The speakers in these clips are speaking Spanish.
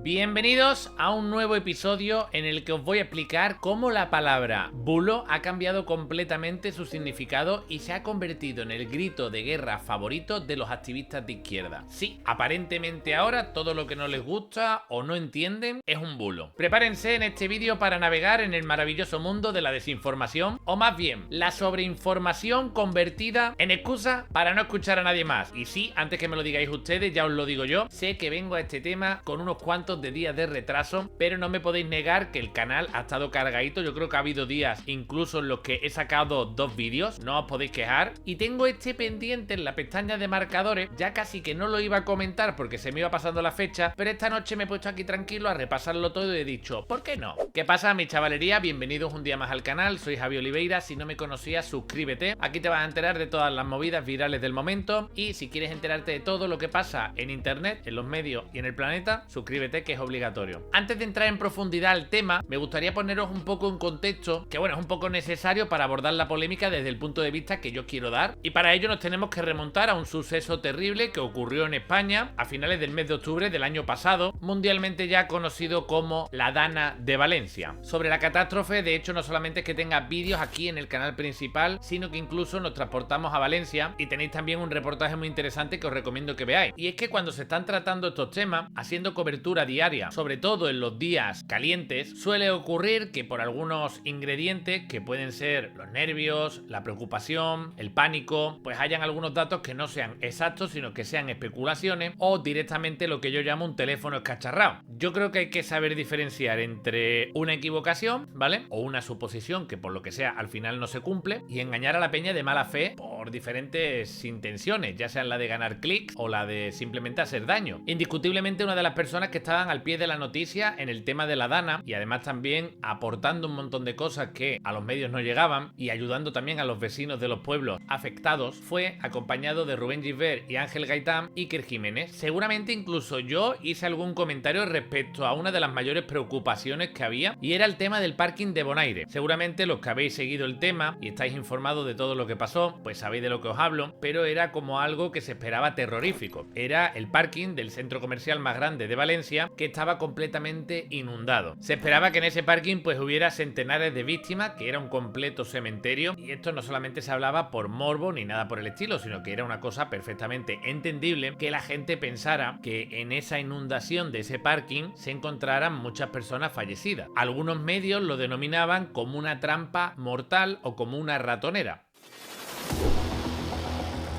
Bienvenidos a un nuevo episodio en el que os voy a explicar cómo la palabra bulo ha cambiado completamente su significado y se ha convertido en el grito de guerra favorito de los activistas de izquierda. Sí, aparentemente ahora todo lo que no les gusta o no entienden es un bulo. Prepárense en este vídeo para navegar en el maravilloso mundo de la desinformación, o más bien, la sobreinformación convertida en excusa para no escuchar a nadie más. Y sí, antes que me lo digáis ustedes, ya os lo digo yo, sé que vengo a este tema con unos cuantos de días de retraso, pero no me podéis negar que el canal ha estado cargadito. Yo creo que ha habido días incluso en los que he sacado 2 vídeos, no os podéis quejar, y tengo este pendiente en la pestaña de marcadores. Ya casi que no lo iba a comentar porque se me iba pasando la fecha, pero esta noche me he puesto aquí tranquilo a repasarlo todo y he dicho, ¿por qué no? ¿Qué pasa, mi chavalería? Bienvenidos un día más al canal, soy Javi Oliveira. Si no me conocías, suscríbete, aquí te vas a enterar de todas las movidas virales del momento, y si quieres enterarte de todo lo que pasa en internet, en los medios y en el planeta, suscríbete, que es obligatorio. Antes de entrar en profundidad al tema, me gustaría poneros un poco en contexto, que bueno, es un poco necesario para abordar la polémica desde el punto de vista que yo quiero dar, y para ello nos tenemos que remontar a un suceso terrible que ocurrió en España a finales del mes de octubre del año pasado, mundialmente ya conocido como la Dana de Valencia. Sobre la catástrofe, de hecho, no solamente es que tenga vídeos aquí en el canal principal, sino que incluso nos transportamos a Valencia y tenéis también un reportaje muy interesante que os recomiendo que veáis. Y es que cuando se están tratando estos temas, haciendo cobertura diaria, sobre todo en los días calientes, suele ocurrir que por algunos ingredientes, que pueden ser los nervios, la preocupación, el pánico, pues hayan algunos datos que no sean exactos, sino que sean especulaciones o directamente lo que yo llamo un teléfono escacharrado. Yo creo que hay que saber diferenciar entre una equivocación, ¿vale? O una suposición que por lo que sea al final no se cumple, y engañar a la peña de mala fe por diferentes intenciones, ya sean la de ganar clics o la de simplemente hacer daño. Indiscutiblemente una de las personas que estaban al pie de la noticia en el tema de la Dana, y además también aportando un montón de cosas que a los medios no llegaban y ayudando también a los vecinos de los pueblos afectados, fue acompañado de Rubén Gisbert y Ángel Gaitán y Iker Jiménez. Seguramente incluso yo hice algún comentario respecto a una de las mayores preocupaciones que había, y era el tema del parking de Bonaire. Seguramente los que habéis seguido el tema y estáis informados de todo lo que pasó, pues sabéis de lo que os hablo, pero era como algo que se esperaba terrorífico. Era el parking del centro comercial más grande de Valencia, que estaba completamente inundado. Se esperaba que en ese parking pues hubiera centenares de víctimas, que era un completo cementerio, y esto no solamente se hablaba por morbo ni nada por el estilo, sino que era una cosa perfectamente entendible que la gente pensara que en esa inundación de ese parking se encontraran muchas personas fallecidas. Algunos medios lo denominaban como una trampa mortal o como una ratonera.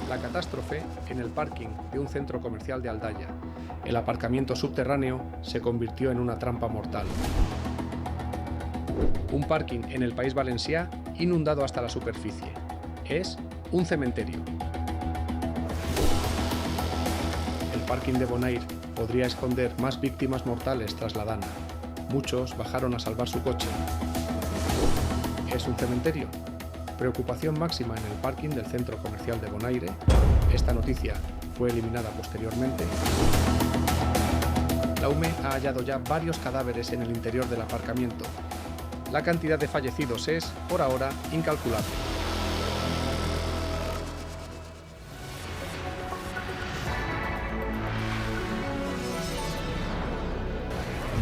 La catástrofe en el parking de un centro comercial de Aldaya. El aparcamiento subterráneo se convirtió en una trampa mortal. Un parking en el País Valencià inundado hasta la superficie. Es un cementerio. El parking de Bonaire podría esconder más víctimas mortales tras la Dana. Muchos bajaron a salvar su coche. ¿Es un cementerio? Preocupación máxima en el parking del centro comercial de Bonaire. Esta noticia fue eliminada posteriormente. La UME ha hallado ya varios cadáveres en el interior del aparcamiento. La cantidad de fallecidos es, por ahora, incalculable.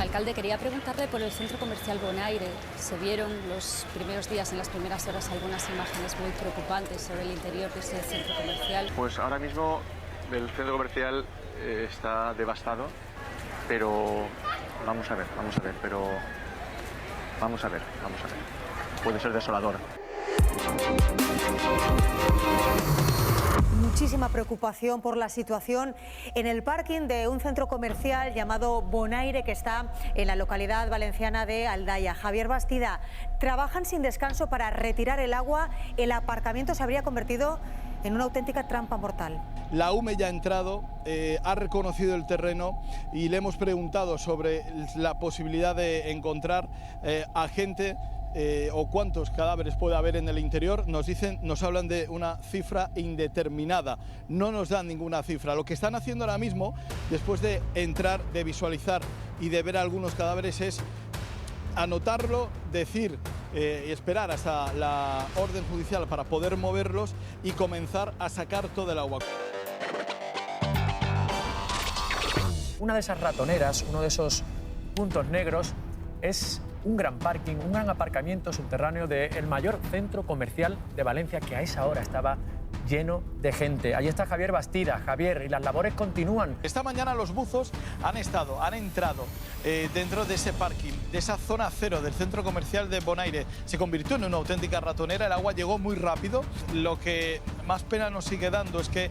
Alcalde, quería preguntarle por el centro comercial Bonaire. Se vieron los primeros días, en las primeras horas, algunas imágenes muy preocupantes sobre el interior de ese centro comercial. Pues ahora mismo el centro comercial está devastado, pero vamos a ver. Puede ser desolador. Muchísima preocupación por la situación en el parking de un centro comercial llamado Bonaire, que está en la localidad valenciana de Aldaya. Javier Bastida, trabajan sin descanso para retirar el agua. El aparcamiento se habría convertido en una auténtica trampa mortal. La UME ya ha entrado, ha reconocido el terreno y le hemos preguntado sobre la posibilidad de encontrar a gente o cuántos cadáveres puede haber en el interior. Nos hablan de una cifra indeterminada, no nos dan ninguna cifra. Lo que están haciendo ahora mismo, después de entrar, de visualizar y de ver algunos cadáveres, es anotarlo, decir y esperar hasta la orden judicial para poder moverlos y comenzar a sacar todo el agua. Una de esas ratoneras, uno de esos puntos negros, es un gran parking, un gran aparcamiento subterráneo del mayor centro comercial de Valencia, que a esa hora estaba lleno de gente. Ahí está Javier Bastida. Javier, y las labores continúan. Esta mañana los buzos han entrado dentro de ese parking, de esa zona cero del centro comercial de Bonaire. Se convirtió en una auténtica ratonera, el agua llegó muy rápido. Lo que más pena nos sigue dando es que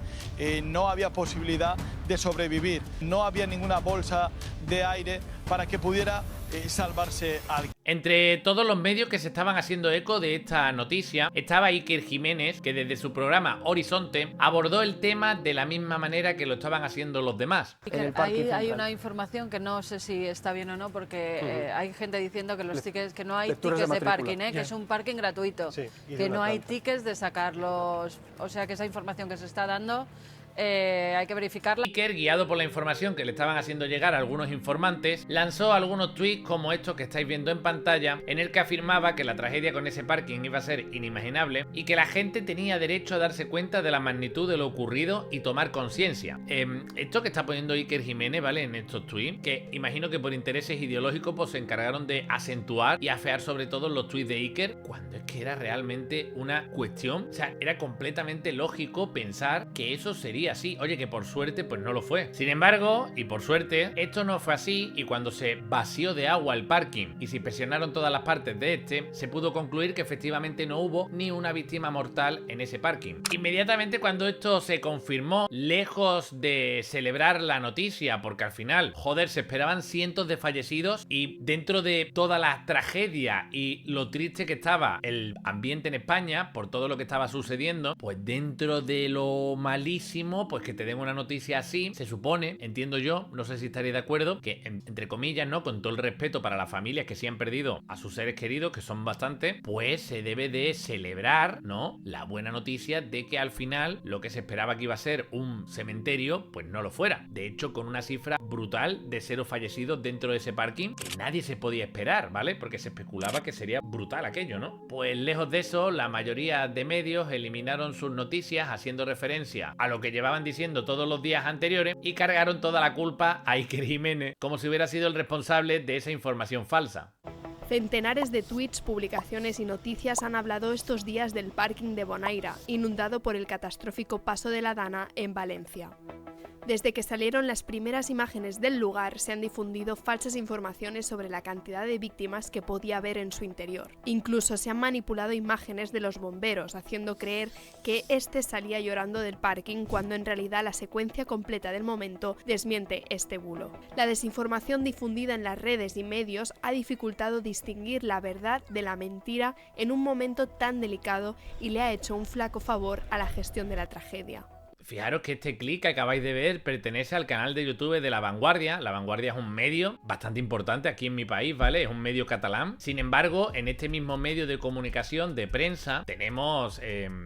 no había posibilidad de sobrevivir, no había ninguna bolsa de aire para que pudiera salvarse alguien. Entre todos los medios que se estaban haciendo eco de esta noticia, estaba Iker Jiménez, que desde su programa Horizonte abordó el tema de la misma manera que lo estaban haciendo los demás. Ahí hay una información que no sé si está bien o no, porque hay gente diciendo que los tickets, que no hay tickets de parking, que es un parking gratuito, que no hay tickets de sacarlos, o sea que esa información que se está dando hay que verificarla. Iker, guiado por la información que le estaban haciendo llegar a algunos informantes, lanzó algunos tweets como estos que estáis viendo en pantalla, en el que afirmaba que la tragedia con ese parking iba a ser inimaginable y que la gente tenía derecho a darse cuenta de la magnitud de lo ocurrido y tomar conciencia. Esto que está poniendo Iker Jiménez, ¿vale? En estos tweets, que imagino que por intereses ideológicos pues se encargaron de acentuar y afear sobre todo los tweets de Iker, cuando es que era realmente una cuestión, o sea, era completamente lógico pensar que eso sería así. Oye, que por suerte pues no lo fue. Sin embargo, y por suerte, esto no fue así, y cuando se vació de agua el parking y se inspeccionaron todas las partes de este, se pudo concluir que efectivamente no hubo ni una víctima mortal en ese parking. Inmediatamente cuando esto se confirmó, lejos de celebrar la noticia, porque al final, joder, se esperaban cientos de fallecidos, y dentro de toda la tragedia y lo triste que estaba el ambiente en España por todo lo que estaba sucediendo, pues dentro de lo malísimo, pues que te den una noticia así, se supone, entiendo yo, no sé si estaréis de acuerdo, que entre comillas, ¿no? Con todo el respeto para las familias que sí han perdido a sus seres queridos, que son bastantes, pues se debe de celebrar, ¿no? La buena noticia de que al final lo que se esperaba que iba a ser un cementerio, pues no lo fuera. De hecho, con una cifra brutal de 0 fallecidos dentro de ese parking, que nadie se podía esperar, ¿vale? Porque se especulaba que sería brutal aquello, ¿no? Pues lejos de eso, la mayoría de medios eliminaron sus noticias haciendo referencia a lo que llevaban diciendo todos los días anteriores y cargaron toda la culpa a Iker Jiménez, como si hubiera sido el responsable de esa información falsa. Centenares de tweets, publicaciones y noticias han hablado estos días del parking de Bonaire, inundado por el catastrófico paso de la Dana en Valencia. Desde que salieron las primeras imágenes del lugar, se han difundido falsas informaciones sobre la cantidad de víctimas que podía haber en su interior. Incluso se han manipulado imágenes de los bomberos, haciendo creer que este salía llorando del parking, cuando en realidad la secuencia completa del momento desmiente este bulo. La desinformación difundida en las redes y medios ha dificultado distinguir la verdad de la mentira en un momento tan delicado y le ha hecho un flaco favor a la gestión de la tragedia. Fijaros que este clip que acabáis de ver pertenece al canal de YouTube de La Vanguardia. La Vanguardia es un medio bastante importante aquí en mi país, ¿vale? Es un medio catalán. Sin embargo, en este mismo medio de comunicación, de prensa, tenemos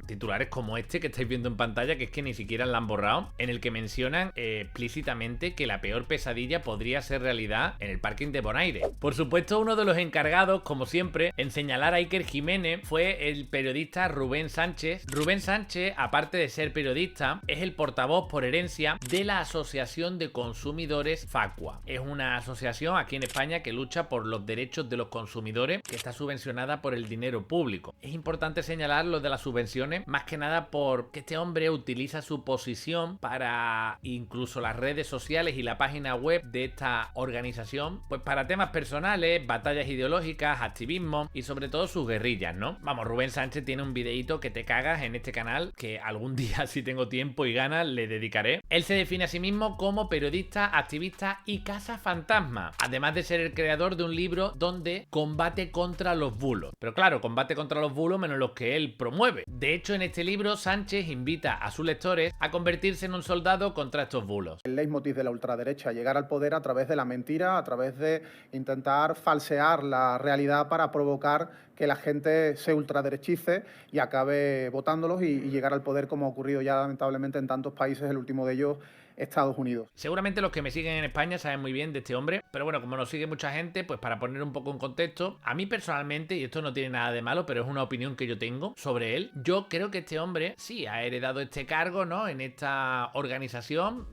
titulares como este que estáis viendo en pantalla, que es que ni siquiera la han borrado, en el que mencionan explícitamente que la peor pesadilla podría ser realidad en el parking de Bonaire. Por supuesto, uno de los encargados, como siempre, en señalar a Iker Jiménez fue el periodista Rubén Sánchez. Rubén Sánchez, aparte de ser periodista, es el portavoz por herencia de la Asociación de Consumidores Facua. Es una asociación aquí en España que lucha por los derechos de los consumidores, que está subvencionada por el dinero público. Es importante señalar lo de las subvenciones, más que nada porque este hombre utiliza su posición para incluso las redes sociales y la página web de esta organización, pues para temas personales, batallas ideológicas, activismo y sobre todo sus guerrillas, ¿no? Vamos, Rubén Sánchez tiene un videíto que te cagas en este canal, que algún día, si tengo tiempo y ganas, le dedicaré. Él se define a sí mismo como periodista, activista y cazafantasma, además de ser el creador de un libro donde combate contra los bulos. Pero claro, combate contra los bulos menos los que él promueve. De hecho, en este libro, Sánchez invita a sus lectores a convertirse en un soldado contra estos bulos. El leitmotiv de la ultraderecha, llegar al poder a través de la mentira, a través de intentar falsear la realidad para provocar que la gente se ultraderechice y acabe votándolos y llegar al poder, como ha ocurrido ya lamentablemente en tantos países, el último de ellos Estados Unidos. Seguramente los que me siguen en España saben muy bien de este hombre, pero bueno, como nos sigue mucha gente, pues para poner un poco en contexto, a mí personalmente, y esto no tiene nada de malo, pero es una opinión que yo tengo sobre él, yo creo que este hombre sí ha heredado este cargo, ¿no? En esta organización,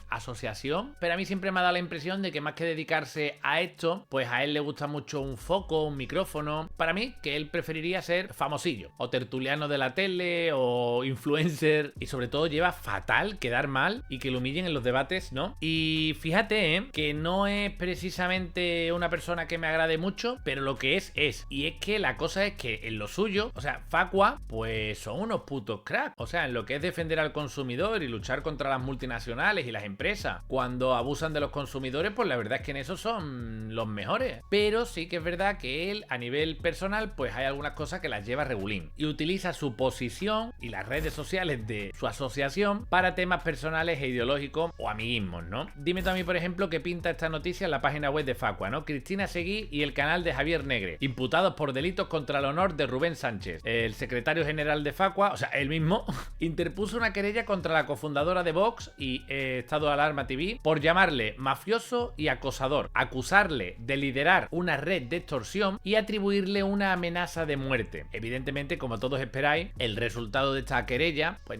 asociación, pero a mí siempre me ha dado la impresión de que más que dedicarse a esto, pues a él le gusta mucho un foco, un micrófono. Para mí, que él preferiría ser famosillo, o tertuliano de la tele, o influencer, y sobre todo lleva fatal quedar mal y que lo humillen en los debates, ¿no? Y fíjate, que no es precisamente una persona que me agrade mucho, pero lo que es. Y es que la cosa es que en lo suyo, o sea, Facua, pues son unos putos cracks. O sea, en lo que es defender al consumidor y luchar contra las multinacionales y las empresas, cuando abusan de los consumidores, pues la verdad es que en eso son los mejores. Pero sí que es verdad que él, a nivel personal, pues hay algunas cosas que las lleva regulín. Y utiliza su posición y las redes sociales de su asociación para temas personales e ideológicos o amiguismos, ¿no? Dime tú a mí, por ejemplo, qué pinta esta noticia en la página web de Facua, ¿no? Cristina Seguí y el canal de Javier Negre, imputados por delitos contra el honor de Rubén Sánchez. El secretario general de Facua, o sea, él mismo, interpuso una querella contra la cofundadora de Vox y Estado de Alarma TV por llamarle mafioso y acosador, acusarle de liderar una red de extorsión y atribuirle una amenaza de muerte. Evidentemente, como todos esperáis, el resultado de esta querella, pues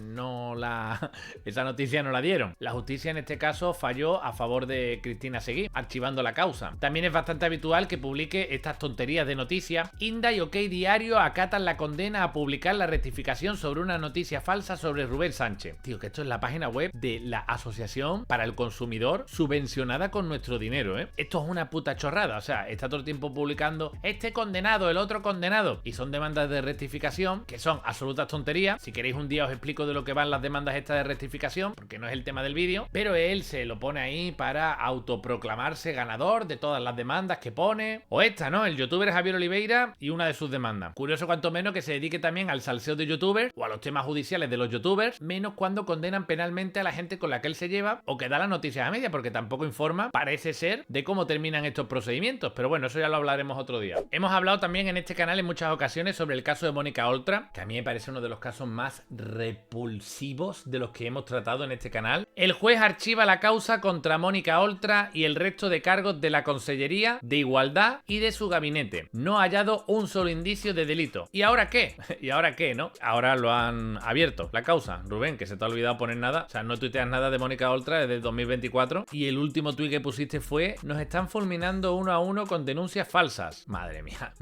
esa noticia no la dieron. La justicia en este caso falló a favor de Cristina Seguí, archivando la causa. También es bastante habitual que publique estas tonterías de noticias. Inda y OK Diario acatan la condena a publicar la rectificación sobre una noticia falsa sobre Rubén Sánchez. Tío, que esto es la página web de la Asociación para el Consumidor, subvencionada con nuestro dinero, ¿eh? Esto es una puta chorrada, o sea, está todo el tiempo publicando este condenado, el otro condenado, y son demandas de rectificación que son absolutas tonterías. Si queréis un día os explico de lo que van las demandas estas de rectificación, porque no es el tema del vídeo, pero él se lo pone ahí para autoproclamarse ganador de todas las demandas que pone. O esta, ¿no? El youtuber Javier Oliveira y una de sus demandas. Curioso cuanto menos que se dedique también al salseo de youtubers o a los temas judiciales de los youtubers, menos cuando condenan penalmente a la gente con la que él se lleva o que da las noticias a media, porque tampoco informa, parece ser, de cómo terminan estos procedimientos. Pero bueno, eso ya lo hablaremos otro día. Hemos hablado también en este canal en muchas ocasiones sobre el caso de Mónica Oltra, que a mí me parece uno de los casos más repulsivos de los que hemos tratado en este canal. El juez archiva la causa contra Mónica Oltra y el resto de cargos de la Consellería de Igualdad y de su gabinete. No ha hallado un solo indicio de delito. ¿Y ahora qué? ¿Y ahora qué, no? Ahora lo han abierto, la causa. Rubén, que se te ha olvidado poner nada. O sea, no tuiteas nada de Mónica Oltra desde el 2024. Y el último tuit que pusiste fue: nos están fulminando uno a uno con denuncias falsas. Madre mía,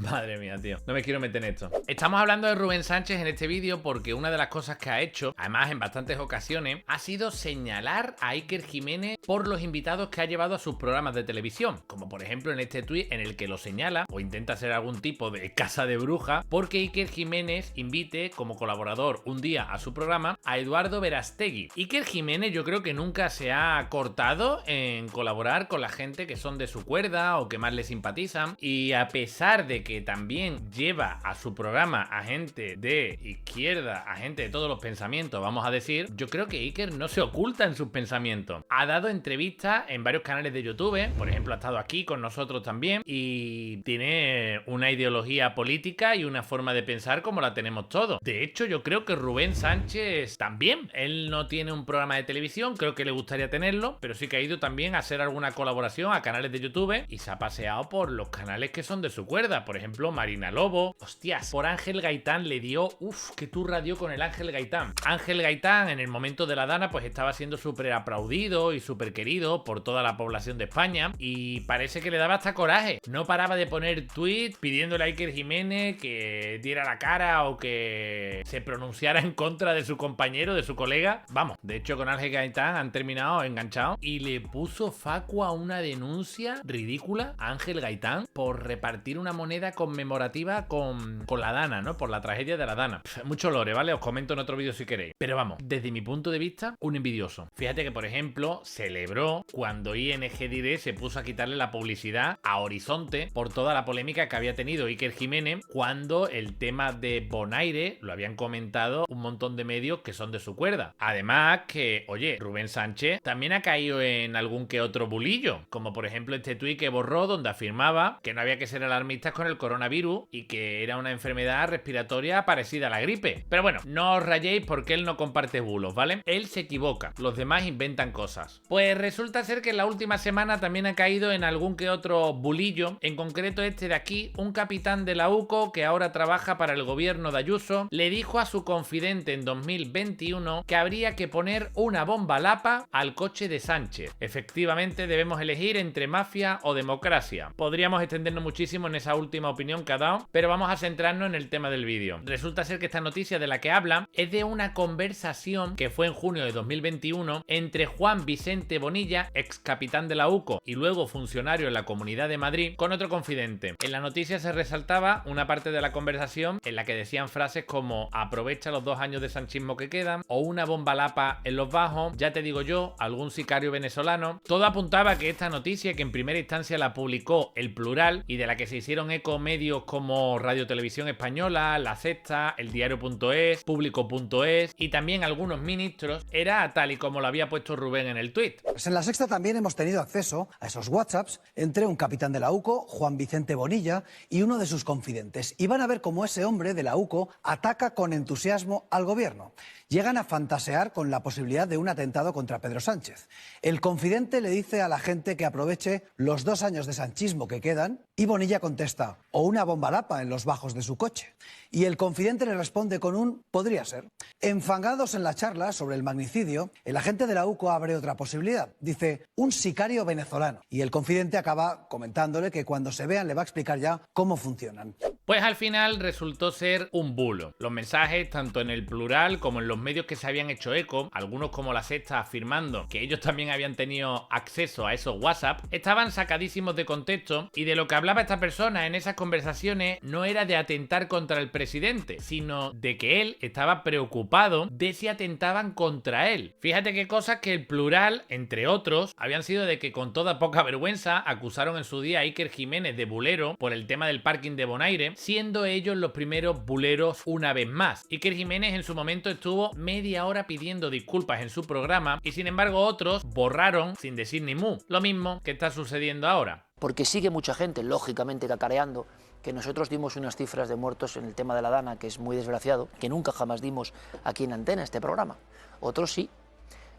tío. No me quiero meter en esto. Estamos hablando de Rubén Sánchez en este vídeo porque una de las cosas que ha hecho, además en bastantes ocasiones, ha sido señalar a Iker Jiménez por los invitados que ha llevado a sus programas de televisión, como por ejemplo en este tuit en el que lo señala o intenta hacer algún tipo de casa de bruja porque Iker Jiménez invite como colaborador un día a su programa a Eduardo Verástegui. Iker Jiménez yo creo que nunca se ha cortado en colaborar con la gente que son de su cuerda o que más le simpatizan, y a pesar de que también lleva a su programa a gente de izquierda, a gente de todos los pensamientos, vamos a decir, yo creo que Iker no se oculta en sus pensamientos. Ha dado entrevistas en varios canales de YouTube, por ejemplo ha estado aquí con nosotros también, y tiene una ideología política y una forma de pensar como la tenemos todos. De hecho, yo creo que Rubén Sánchez también. Él no tiene un programa de televisión, creo que le gustaría tenerlo, pero sí que ha ido también a hacer alguna colaboración a canales de YouTube y se ha paseado por los canales que son de su cuerda. Por ejemplo, Marina Lobo. Hostias, por Ángel Gaitán le dio... Uf, qué turra dio con el Ángel Gaitán. Ángel Gaitán, en el momento de la Dana, pues estaba siendo súper aplaudido y súper querido por toda la población de España, y parece que le daba hasta coraje. No paraba de poner tweets pidiéndole a Iker Jiménez que diera la cara o que se pronunciara en contra de su compañero, de su colega. Vamos, de hecho con Ángel Gaitán han terminado enganchados y le puso Facua una denuncia ridícula a Ángel Gaitán por repartir una moneda conmemorativa con la Dana, ¿no? Por la tragedia de la Dana. Mucho lore, ¿vale? Os comento en otro vídeo si queréis. Pero vamos, desde mi punto de vista, un envidioso. Fíjate que, por ejemplo, celebró cuando ING Direct se puso a quitarle la publicidad a Horizonte por toda la polémica que había tenido Iker Jiménez cuando el tema de Bonaire lo habían comentado un montón de medios que son de su cuerda. Además que, oye, Rubén Sánchez también ha caído en algún que otro bulillo, como por ejemplo este tuit que borró donde afirmaba que no había que ser alarmistas con el coronavirus y que era una enfermedad respiratoria parecida a la gripe. Pero bueno, no os rayéis porque él no comparte bulos, ¿vale? Él se equivoca. los demás inventan cosas. Pues resulta ser que en la última semana también ha caído en algún que otro bulillo, en concreto este de aquí. Un capitán de la UCO que ahora trabaja para el gobierno de Ayuso le dijo a su confidente en 2021 que habría que poner una bomba lapa al coche de Sánchez. Efectivamente debemos elegir entre mafia o democracia. Podríamos extendernos muchísimo en esa última opinión que ha dado, pero vamos a centrarnos en el tema del vídeo. Resulta ser que esta noticia de la que habla es de una conversación que fue en junio de 2021 entre Juan Vicente Bonilla, ex capitán de la UCO y luego funcionario en la Comunidad de Madrid, con otro confidente. En la noticia se resaltaba una parte de la conversación en la que decían frases como aprovecha los 2 años de sanchismo que quedan, o una bomba lapa en los bajos, ya te digo yo, algún sicario venezolano. Todo apuntaba a que esta noticia, que en primera instancia la publicó El Plural y de la que se hicieron eco medios como Radio Televisión Española, La Sexta, El Diario.es, Público.es y también algunos ministros, era tal y como lo había puesto Rubén en el tuit. Pues en La Sexta también hemos tenido acceso a esos WhatsApps entre un capitán de la UCO, Juan Vicente Bonilla, y uno de sus confidentes. Y van a ver cómo ese hombre de la UCO ataca con entusiasmo al gobierno. Llegan a fantasear con la posibilidad de un atentado contra Pedro Sánchez. El confidente le dice a la gente que aproveche los 2 años de sanchismo que quedan y Bonilla contesta, o una bomba lapa en los bajos de su coche. Y el confidente le responde con un podría ser. Enfangados en la charla sobre el magnicidio, el agente de la UCO abre otra posibilidad. Dice, un sicario venezolano. Y el confidente acaba comentándole que cuando se vean le va a explicar ya cómo funcionan. Pues al final resultó ser un bulo. Los mensajes, tanto en El Plural como en los medios que se habían hecho eco, algunos como La Sexta afirmando que ellos también habían tenido acceso a esos WhatsApp, estaban sacadísimos de contexto, y de lo que hablaba esta persona en esas conversaciones no era de atentar contra el presidente, sino de que él estaba preocupado de si atentaban contra él. Fíjate qué cosas que El Plural, entre otros, habían sido de que con toda poca vergüenza acusaron en su día a Iker Jiménez de bulero por el tema del parking de Bonaire, siendo ellos los primeros buleros una vez más. Iker Jiménez en su momento estuvo media hora pidiendo disculpas en su programa y sin embargo otros borraron sin decir ni mu. Lo mismo que está sucediendo ahora. Porque sigue mucha gente, lógicamente, cacareando que nosotros dimos unas cifras de muertos en el tema de la Dana, que es muy desgraciado, que nunca jamás dimos aquí en Antena, este programa. Otros sí,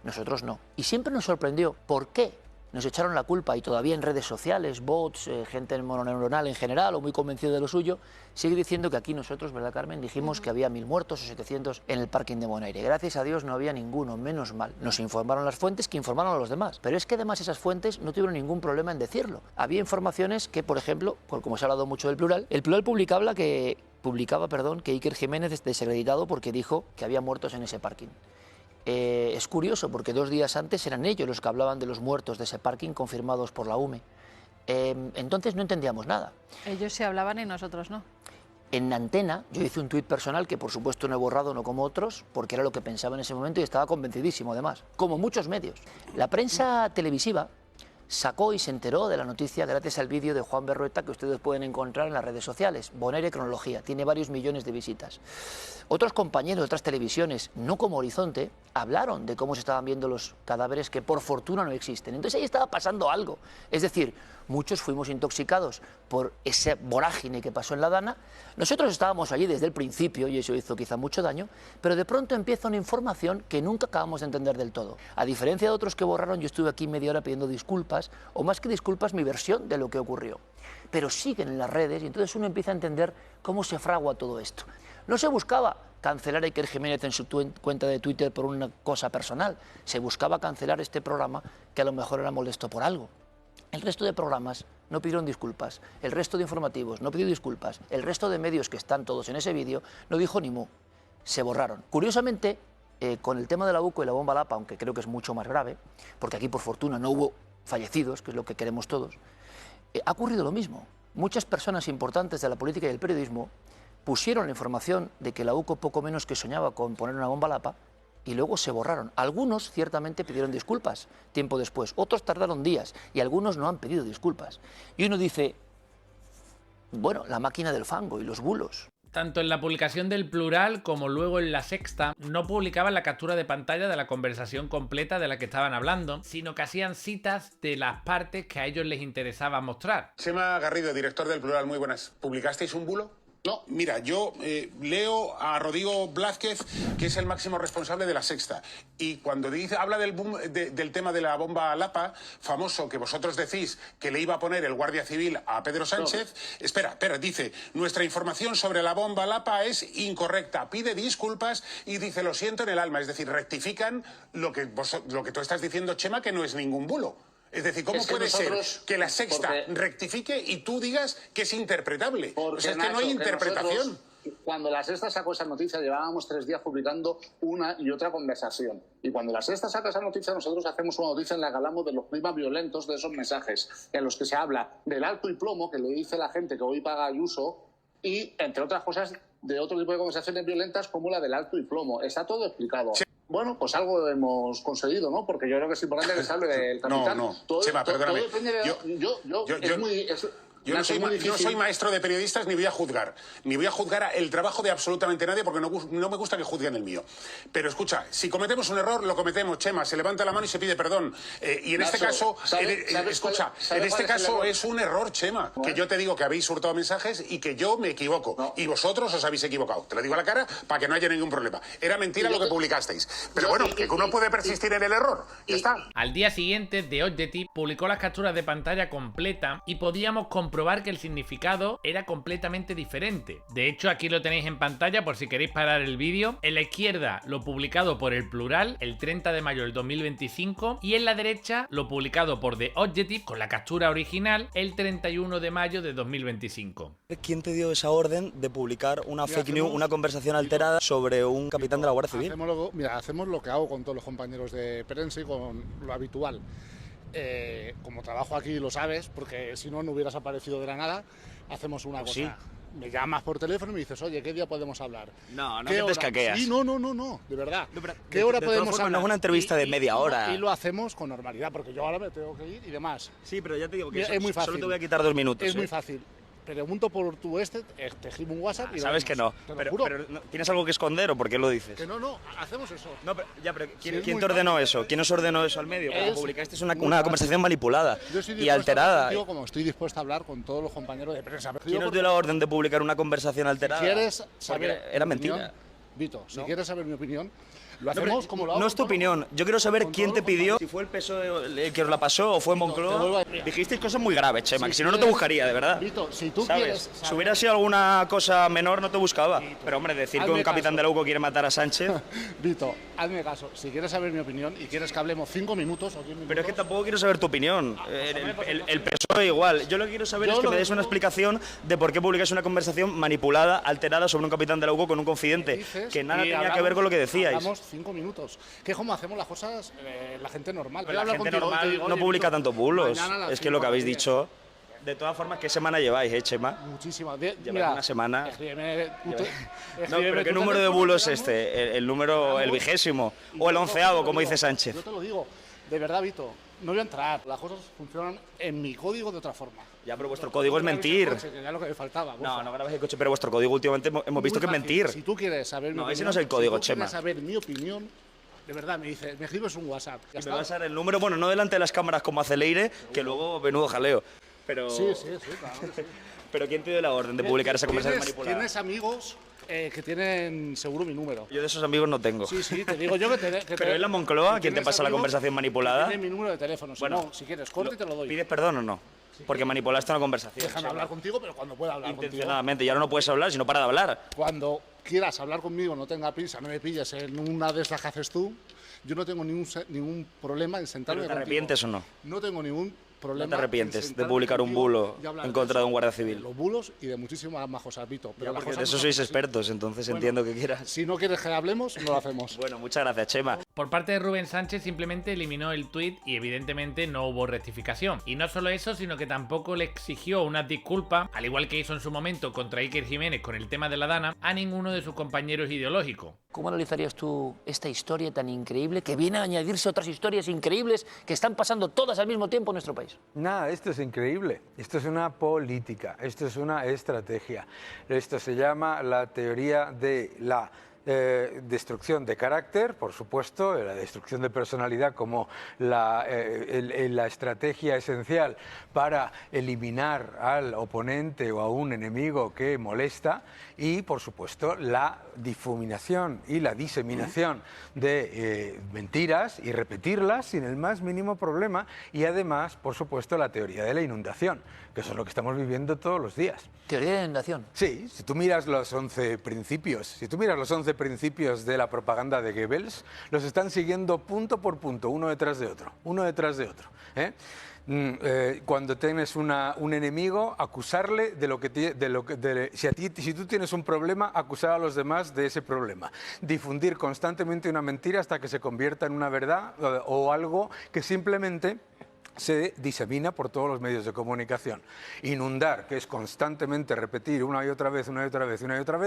nosotros no. Y siempre nos sorprendió. ¿Por qué? Nos echaron la culpa y todavía en redes sociales, bots, gente mononeuronal en general o muy convencido de lo suyo, sigue diciendo que aquí nosotros, ¿verdad, Carmen? Dijimos que había 1000 muertos o 700 en el parking de Bonaire. Gracias a Dios no había ninguno, menos mal. Nos informaron las fuentes que informaron a los demás. Pero es que además esas fuentes no tuvieron ningún problema en decirlo. Había informaciones que, por ejemplo, como se ha hablado mucho del Plural, el Plural publicaba que Iker Jiménez es desacreditado porque dijo que había muertos en ese parking. Es curioso porque 2 días antes eran ellos los que hablaban de los muertos de ese parking confirmados por la UME. Entonces no entendíamos nada. Ellos sí hablaban y nosotros no. En Antena yo hice un tuit personal que por supuesto no he borrado, no como otros, porque era lo que pensaba en ese momento y estaba convencidísimo además, como muchos medios. La prensa televisiva sacó y se enteró de la noticia gracias al vídeo de Juan Berrueta que ustedes pueden encontrar en las redes sociales. Bonaire Cronología, tiene varios millones de visitas. Otros compañeros de otras televisiones, no como Horizonte, hablaron de cómo se estaban viendo los cadáveres que por fortuna no existen. Entonces ahí estaba pasando algo. Es decir, muchos fuimos intoxicados por esa vorágine que pasó en la Dana. Nosotros estábamos allí desde el principio y eso hizo quizá mucho daño, pero de pronto empieza una información que nunca acabamos de entender del todo. A diferencia de otros que borraron, yo estuve aquí media hora pidiendo disculpas, o más que disculpas, mi versión de lo que ocurrió. Pero siguen en las redes y entonces uno empieza a entender cómo se fragua todo esto. No se buscaba cancelar a Iker Jiménez en su cuenta de Twitter por una cosa personal, se buscaba cancelar este programa que a lo mejor era molesto por algo. El resto de programas no pidieron disculpas, el resto de informativos no pidió disculpas, el resto de medios que están todos en ese vídeo no dijo ni mu, se borraron. Curiosamente, con el tema de la UCO y la bomba lapa, aunque creo que es mucho más grave, porque aquí por fortuna no hubo fallecidos, que es lo que queremos todos, ha ocurrido lo mismo. Muchas personas importantes de la política y del periodismo pusieron la información de que la UCO poco menos que soñaba con poner una bomba lapa y luego se borraron. Algunos ciertamente pidieron disculpas tiempo después, otros tardaron días y algunos no han pedido disculpas. Y uno dice, bueno, la máquina del fango y los bulos. Tanto en la publicación del Plural como luego en La Sexta no publicaban la captura de pantalla de la conversación completa de la que estaban hablando, sino que hacían citas de las partes que a ellos les interesaba mostrar. Chema Garrido, director del Plural, muy buenas. ¿Publicasteis un bulo? No, mira, yo leo a Rodrigo Blázquez, que es el máximo responsable de La Sexta, y cuando habla del boom, del tema de la bomba Lapa, famoso, que vosotros decís que le iba a poner el Guardia Civil a Pedro Sánchez, espera, dice, nuestra información sobre la bomba Lapa es incorrecta, pide disculpas y dice, lo siento en el alma, es decir, rectifican lo que tú estás diciendo, Chema, que no es ningún bulo. Es decir, ¿cómo puede ser que La Sexta rectifique y tú digas que es interpretable? O sea, es que no hay interpretación. Cuando La Sexta sacó esa noticia, llevábamos 3 días publicando una y otra conversación. Y cuando La Sexta saca esa noticia, nosotros hacemos una noticia en la que hablamos de los climas violentos de esos mensajes, en los que se habla del alto y plomo que le dice la gente que hoy paga Ayuso y, entre otras cosas, de otro tipo de conversaciones violentas como la del alto y plomo. Está todo explicado. Sí. Bueno, pues algo hemos conseguido, ¿no? Porque yo creo que es importante que se hable del capitán. Chema, perdóname. Todo depende de... Yo no soy maestro de periodistas ni voy a juzgar. Ni voy a juzgar el trabajo de absolutamente nadie porque no me gusta que juzguen el mío. Pero escucha, si cometemos un error, lo cometemos, Chema. Se levanta la mano y se pide perdón. Y en este caso, es un error, Chema. Que yo te digo que habéis hurtado mensajes y que yo me equivoco. Y vosotros os habéis equivocado. Te lo digo a la cara para que no haya ningún problema. Era mentira lo que publicasteis. Pero bueno, que uno puede persistir en el error. Ya está. Al día siguiente, The Objective publicó las capturas de pantalla completa y podíamos comprobar que el significado era completamente diferente. De hecho, aquí lo tenéis en pantalla por si queréis parar el vídeo. En la izquierda, lo publicado por El Plural el 30 de mayo del 2025 y en la derecha, lo publicado por The Objective con la captura original el 31 de mayo de 2025. ¿Quién te dio esa orden de publicar una fake news, una conversación alterada sobre un capitán de la Guardia Civil? Hacemos lo que hago con todos los compañeros de prensa y con lo habitual. Como trabajo aquí lo sabes, porque si no, no hubieras aparecido de la nada, hacemos una cosa. Sí. Me llamas por teléfono y me dices, oye, ¿qué día podemos hablar? No te escaqueas. Sí, no, de verdad. ¿Qué hora podemos hablar? No es una entrevista de media hora. Y lo hacemos con normalidad, porque yo ahora me tengo que ir y demás. Sí, pero ya te digo que es muy fácil. Solo te voy a quitar 2 minutos. Es muy fácil. Pregunto por tu te escribo un WhatsApp y sabes que no. Pero ¿tienes algo que esconder o por qué lo dices? Que no, hacemos eso. No, pero ¿quién te ordenó eso? ¿Quién os ordenó eso al medio? Porque publicaste una conversación manipulada y alterada. Yo como estoy dispuesto a hablar con todos los compañeros de prensa. ¿Quién os dio la orden de publicar una conversación alterada? Si quieres saber era mentira. Vito, si quieres saber mi opinión, lo hacemos como lo hago. No es tu opinión. Yo quiero saber quién te pidió. Si fue el PSOE el que os la pasó o fue Moncloa. Dijisteis cosas muy graves, Chema, que si no te buscaría, de verdad. Vito, si tú quieres saber... Si hubiera sido alguna cosa menor, no te buscaba. Pero, hombre, decir que un capitán de la UCO quiere matar a Sánchez... Vito, hazme caso. Si quieres saber mi opinión y quieres que hablemos 5 minutos o 10 minutos... Pero es que tampoco quiero saber tu opinión. El PSOE igual. Yo lo que quiero saber es que me des una explicación de por qué publicas una conversación manipulada, alterada sobre un capitán de la UCO con un confidente que nada tenía que ver con lo que decíais. Hablamos 5 minutos. Que es como hacemos las cosas la gente normal. Pero la gente normal no publica tantos bulos. Es que lo que habéis dicho... De todas formas, ¿qué semana lleváis, Chema? Muchísimas. Lleváis una semana. No, pero ¿qué número de bulos es este? ¿El 20º? ¿O el 11º, como dice Sánchez? Yo te lo digo. De verdad, Vito, no voy a entrar. Las cosas funcionan en mi código de otra forma. Ya, pero vuestro código es mentir. Ya lo que me faltaba. No grabes el coche, pero vuestro código últimamente hemos visto que es mentir. Si tú quieres saber mi opinión... No, ese no es el código, Chema. Si tú quieres saber mi opinión... De verdad, me escribes un WhatsApp. Me vas a dar el número, bueno, no delante de las cámaras como hace Leire, que luego menudo jaleo. Pero... Sí, claro. Sí. Pero ¿quién te dio la orden de publicar esa conversación manipulada? Tienes amigos que tienen seguro mi número. Yo de esos amigos no tengo. Sí, te digo yo que Pero en la Moncloa, ¿quién te pasa la conversación manipulada? Tiene mi número de teléfono. Bueno, si quieres, corte y te lo doy. ¿Pides perdón o no? Porque manipulaste una conversación. Déjame hablar contigo, pero cuando pueda hablar contigo. Intencionadamente, y ahora no puedes hablar, sino para de hablar. Cuando quieras hablar conmigo, no tenga prisa, no me pilles en una de estas que haces tú, yo no tengo ningún problema en sentarme contigo. ¿Te arrepientes o no? No tengo ningún problema. ¿No te arrepientes de publicar un bulo en contra de un guardia civil? Los bulos y de muchísimas más cosas, Vito. Pero de eso sois expertos, entonces entiendo que quieras. Si no quieres que hablemos, no lo hacemos. Bueno, muchas gracias, Chema. Por parte de Rubén Sánchez simplemente eliminó el tuit y evidentemente no hubo rectificación. Y no solo eso, sino que tampoco le exigió unas disculpas, al igual que hizo en su momento contra Iker Jiménez con el tema de la Dana, a ninguno de sus compañeros ideológicos. ¿Cómo analizarías tú esta historia tan increíble que viene a añadirse otras historias increíbles que están pasando todas al mismo tiempo en nuestro país? Nada, esto es increíble. Esto es una política, esto es una estrategia. Esto se llama la teoría de la destrucción de carácter, por supuesto, la destrucción de personalidad como la estrategia esencial para eliminar al oponente o a un enemigo que molesta, y por supuesto la difuminación y la diseminación de mentiras y repetirlas sin el más mínimo problema, y además, por supuesto, la teoría de la inundación, que eso es lo que estamos viviendo todos los días. ¿Teoría de la inundación? Sí, si tú miras los 11 principios, de la propaganda de Goebbels, los están siguiendo punto por punto, uno detrás de otro, ¿eh? Cuando tienes un enemigo, acusarle si tú tienes un problema, acusar a los demás de ese problema. Difundir constantemente una mentira hasta que se convierta en una verdad o algo que simplemente se disemina por todos los medios de comunicación. Inundar, que es constantemente repetir una y otra vez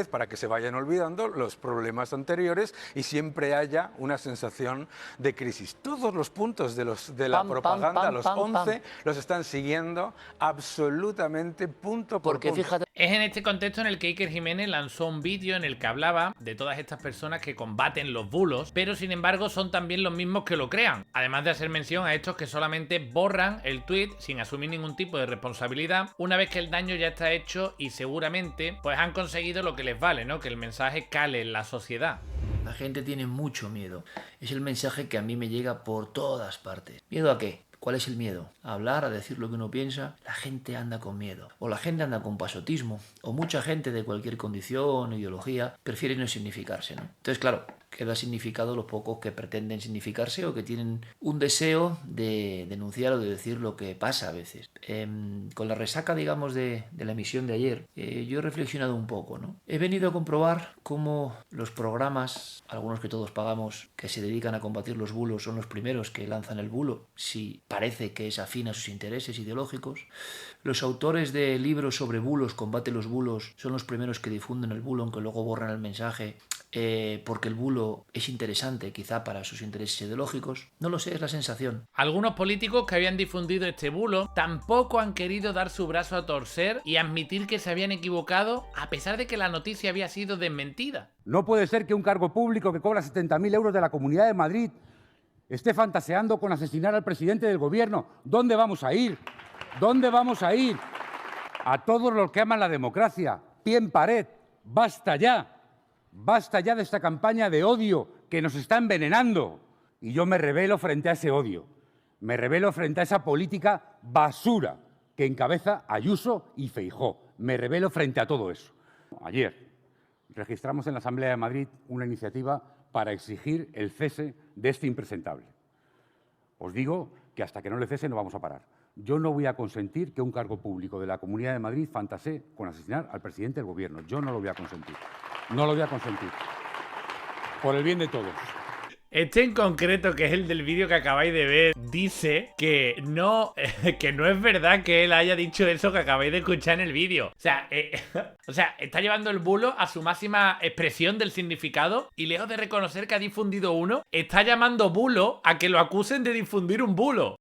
para que se vayan olvidando los problemas anteriores y siempre haya una sensación de crisis. Todos los puntos de la propaganda, los 11, los están siguiendo absolutamente punto por punto. Fíjate... Es en este contexto en el que Iker Jiménez lanzó un vídeo en el que hablaba de todas estas personas que combaten los bulos, pero sin embargo son también los mismos que lo crean, además de hacer mención a estos que solamente borran el tweet sin asumir ningún tipo de responsabilidad una vez que el daño ya está hecho y seguramente pues han conseguido lo que les vale, ¿no? Que el mensaje cale en la sociedad. La gente tiene mucho miedo. Es el mensaje que a mí me llega por todas partes. ¿Miedo a qué? ¿Cuál es el miedo? A hablar, a decir lo que uno piensa. La gente anda con miedo. O la gente anda con pasotismo. O mucha gente de cualquier condición o ideología prefiere no significarse, ¿no? Entonces, claro, queda significado los pocos que pretenden significarse o que tienen un deseo de denunciar o de decir lo que pasa a veces. Con la resaca, digamos, de la emisión de ayer, yo he reflexionado un poco, ¿no? He venido a comprobar cómo los programas, algunos que todos pagamos, que se dedican a combatir los bulos, son los primeros que lanzan el bulo, si parece que es afín a sus intereses ideológicos. Los autores de libros sobre bulos, Combate los bulos, son los primeros que difunden el bulo, aunque luego borran el mensaje, porque el bulo es interesante quizá para sus intereses ideológicos. No lo sé, es la sensación. Algunos políticos que habían difundido este bulo tampoco han querido dar su brazo a torcer y admitir que se habían equivocado a pesar de que la noticia había sido desmentida. No puede ser que un cargo público que cobra 70.000 euros de la Comunidad de Madrid esté fantaseando con asesinar al presidente del gobierno. ¿Dónde vamos a ir? ¿Dónde vamos a ir? A todos los que aman la democracia, pie en pared, basta ya. Basta ya de esta campaña de odio que nos está envenenando. Y yo me rebelo frente a ese odio. Me rebelo frente a esa política basura que encabeza Ayuso y Feijóo. Me rebelo frente a todo eso. Ayer registramos en la Asamblea de Madrid una iniciativa para exigir el cese de este impresentable. Os digo que hasta que no le cese no vamos a parar. Yo no voy a consentir que un cargo público de la Comunidad de Madrid fantasee con asesinar al presidente del gobierno. Yo no lo voy a consentir. No lo voy a consentir. Por el bien de todos. Este en concreto, que es el del vídeo que acabáis de ver, dice que no es verdad que él haya dicho eso que acabáis de escuchar en el vídeo. O sea, está llevando el bulo a su máxima expresión del significado y lejos de reconocer que ha difundido uno, está llamando bulo a que lo acusen de difundir un bulo.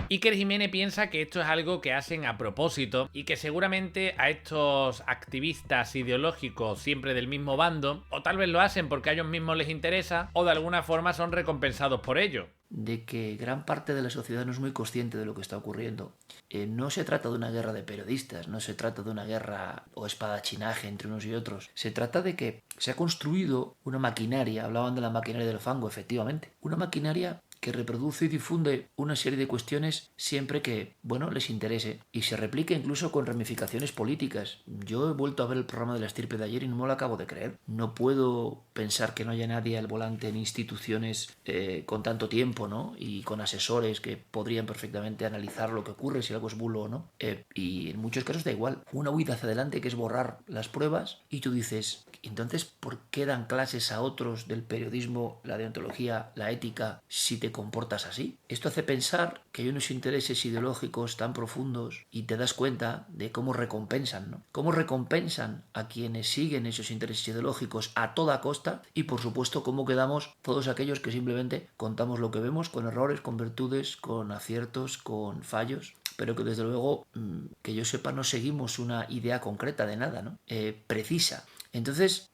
Iker Jiménez piensa que esto es algo que hacen a propósito y que seguramente a estos activistas ideológicos siempre del mismo bando, o tal vez lo hacen porque a ellos mismos les interesa, o de alguna forma son recompensados por ello. De que gran parte de la sociedad no es muy consciente de lo que está ocurriendo. No se trata de una guerra de periodistas, no se trata de una guerra o espadachinaje entre unos y otros. Se trata de que se ha construido una maquinaria, hablaban de la maquinaria del fango, efectivamente, una maquinaria que reproduce y difunde una serie de cuestiones siempre que, bueno, les interese y se replica incluso con ramificaciones políticas. Yo he vuelto a ver el programa de la estirpe de ayer y no me lo acabo de creer. No puedo pensar que no haya nadie al volante en instituciones con tanto tiempo, ¿no? Y con asesores que podrían perfectamente analizar lo que ocurre, si algo es bulo o no. Y en muchos casos da igual. Una huida hacia adelante que es borrar las pruebas y tú dices, entonces, ¿por qué dan clases a otros del periodismo, la deontología, la ética, si te comportas así? Esto hace pensar que hay unos intereses ideológicos tan profundos y te das cuenta de cómo recompensan, ¿no? Cómo recompensan a quienes siguen esos intereses ideológicos a toda costa y, por supuesto, cómo quedamos todos aquellos que simplemente contamos lo que vemos, con errores, con virtudes, con aciertos, con fallos, pero que desde luego, que yo sepa, no seguimos una idea concreta de nada, ¿no? Precisa. Entonces,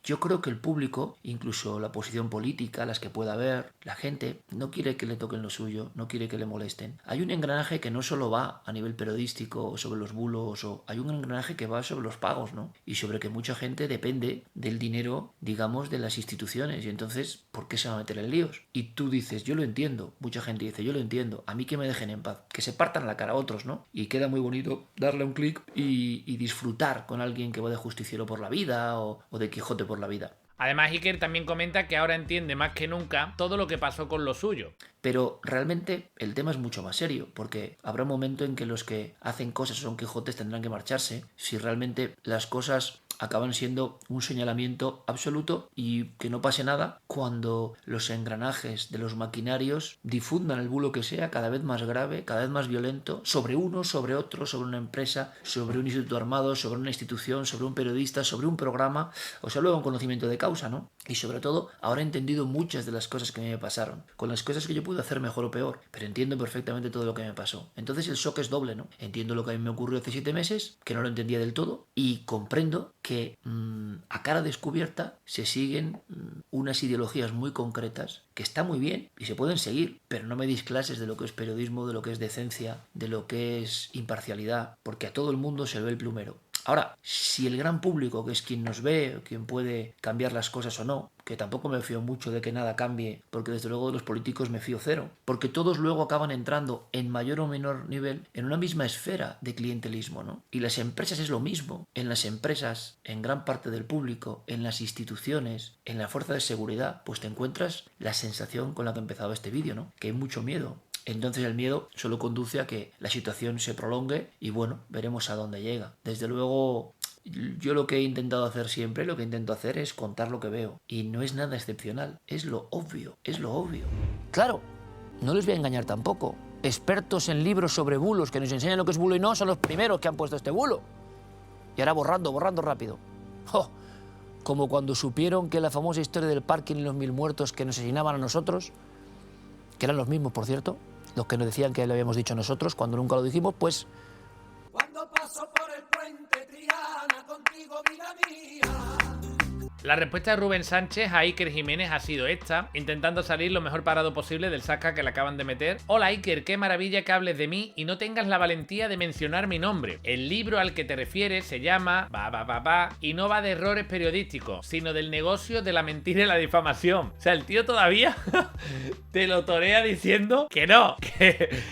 yo creo que el público, incluso la posición política, las que pueda haber, la gente, no quiere que le toquen lo suyo, no quiere que le molesten. Hay un engranaje que no solo va a nivel periodístico sobre los bulos, hay un engranaje que va sobre los pagos, ¿no? Y sobre que mucha gente depende del dinero, digamos, de las instituciones. Y entonces, ¿por qué se va a meter en líos? Y tú dices, yo lo entiendo. Mucha gente dice, yo lo entiendo. A mí que me dejen en paz. Que se partan la cara a otros, ¿no? Y queda muy bonito darle un clic y disfrutar con alguien que va de justiciero por la vida o de Quijote por la vida. Además, Iker también comenta que ahora entiende más que nunca todo lo que pasó con lo suyo. Pero realmente el tema es mucho más serio, porque habrá un momento en que los que hacen cosas o son Quijotes tendrán que marcharse si realmente las cosas acaban siendo un señalamiento absoluto y que no pase nada cuando los engranajes de los maquinarios difundan el bulo que sea cada vez más grave, cada vez más violento, sobre uno, sobre otro, sobre una empresa, sobre un instituto armado, sobre una institución, sobre un periodista, sobre un programa, o sea, luego un conocimiento de causa, ¿no? Y sobre todo, ahora he entendido muchas de las cosas que me pasaron, con las cosas que yo pude hacer mejor o peor, pero entiendo perfectamente todo lo que me pasó. Entonces el shock es doble, ¿no? Entiendo lo que a mí me ocurrió hace 7 meses, que no lo entendía del todo, y comprendo que a cara descubierta se siguen unas ideologías muy concretas que está muy bien y se pueden seguir, pero no me deis clases de lo que es periodismo, de lo que es decencia, de lo que es imparcialidad, porque a todo el mundo se le ve el plumero. Ahora, si el gran público, que es quien nos ve, o quien puede cambiar las cosas o no, que tampoco me fío mucho de que nada cambie, porque desde luego de los políticos me fío cero, porque todos luego acaban entrando en mayor o menor nivel en una misma esfera de clientelismo, ¿no? Y las empresas es lo mismo. En las empresas, en gran parte del público, en las instituciones, en la fuerza de seguridad, pues te encuentras la sensación con la que he empezado este vídeo, ¿no? Que hay mucho miedo. Entonces el miedo solo conduce a que la situación se prolongue y bueno, veremos a dónde llega. Desde luego, yo lo que he intentado hacer siempre, lo que intento hacer es contar lo que veo. Y no es nada excepcional, es lo obvio, es lo obvio. Claro, no les voy a engañar tampoco. Expertos en libros sobre bulos que nos enseñan lo que es bulo y no son los primeros que han puesto este bulo. Y ahora borrando rápido. ¡Oh! Como cuando supieron que la famosa historia del parking y los 1000 muertos que nos asesinaban a nosotros, que eran los mismos, por cierto, los que nos decían que lo habíamos dicho nosotros cuando nunca lo dijimos, pues... Cuando paso por el puente Triana contigo, vida mía. La respuesta de Rubén Sánchez a Iker Jiménez ha sido esta, intentando salir lo mejor parado posible del saca que le acaban de meter. Hola Iker, qué maravilla que hables de mí y no tengas la valentía de mencionar mi nombre. El libro al que te refieres se llama y no va de errores periodísticos, sino del negocio de la mentira y la difamación. O sea, el tío todavía te lo torea diciendo que no,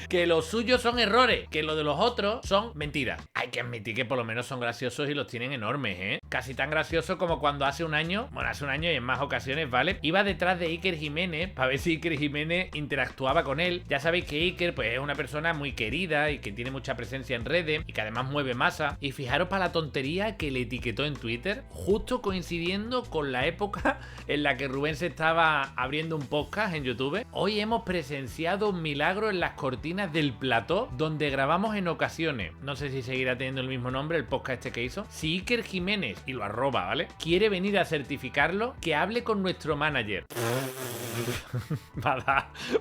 que los suyos son errores, que lo de los otros son mentiras. Hay que admitir que por lo menos son graciosos y los tienen enormes, ¿eh? Casi tan graciosos como cuando hace un año y en más ocasiones, ¿vale? Iba detrás de Iker Jiménez para ver si Iker Jiménez interactuaba con él. Ya sabéis que Iker pues es una persona muy querida y que tiene mucha presencia en redes y que además mueve masa. Y fijaros para la tontería que le etiquetó en Twitter, justo coincidiendo con la época en la que Rubén se estaba abriendo un podcast en YouTube. Hoy hemos presenciado un milagro en las cortinas del plató donde grabamos en ocasiones. No sé si seguirá teniendo el mismo nombre el podcast este que hizo. Si Iker Jiménez, y lo arroba, ¿vale?, quiere venir a certificarlo, que hable con nuestro manager.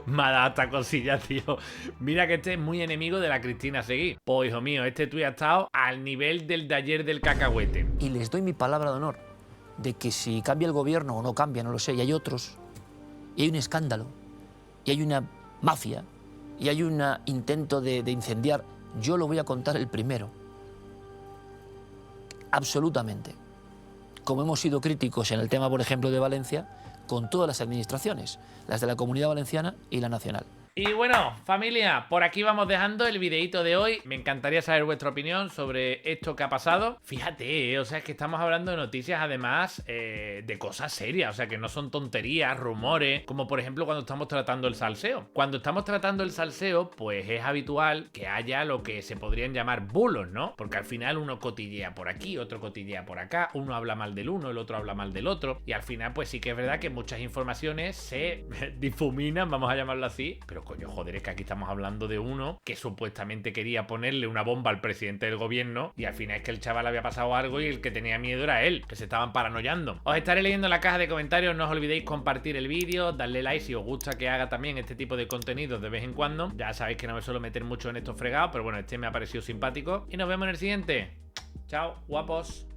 me ha dado esta cosilla, tío. Mira que este es muy enemigo de la Cristina Seguí. Pues hijo mío, este tuit ha estado al nivel del de ayer del cacahuete. Y les doy mi palabra de honor de que si cambia el gobierno o no cambia, no lo sé, y hay otros, y hay un escándalo, y hay una mafia, y hay un intento de incendiar, yo lo voy a contar el primero. Absolutamente. Como hemos sido críticos en el tema, por ejemplo, de Valencia, con todas las administraciones, las de la Comunidad Valenciana y la nacional. Y bueno, familia, por aquí vamos dejando el videito de hoy. Me encantaría saber vuestra opinión sobre esto que ha pasado. Fíjate, o sea, es que estamos hablando de noticias además de cosas serias, o sea, que no son tonterías, rumores, como por ejemplo cuando estamos tratando el salseo. Cuando estamos tratando el salseo, pues es habitual que haya lo que se podrían llamar bulos, ¿no? Porque al final uno cotillea por aquí, otro cotillea por acá, uno habla mal del uno, el otro habla mal del otro, y al final pues sí que es verdad que muchas informaciones se difuminan, vamos a llamarlo así, pero coño, joder, es que aquí estamos hablando de uno que supuestamente quería ponerle una bomba al presidente del gobierno y al final es que el chaval había pasado algo y el que tenía miedo era él, que se estaban paranoiando. Os estaré leyendo en la caja de comentarios, no os olvidéis compartir el vídeo, darle like si os gusta que haga también este tipo de contenidos de vez en cuando. Ya sabéis que no me suelo meter mucho en estos fregados, pero bueno, este me ha parecido simpático y nos vemos en el siguiente. Chao, guapos.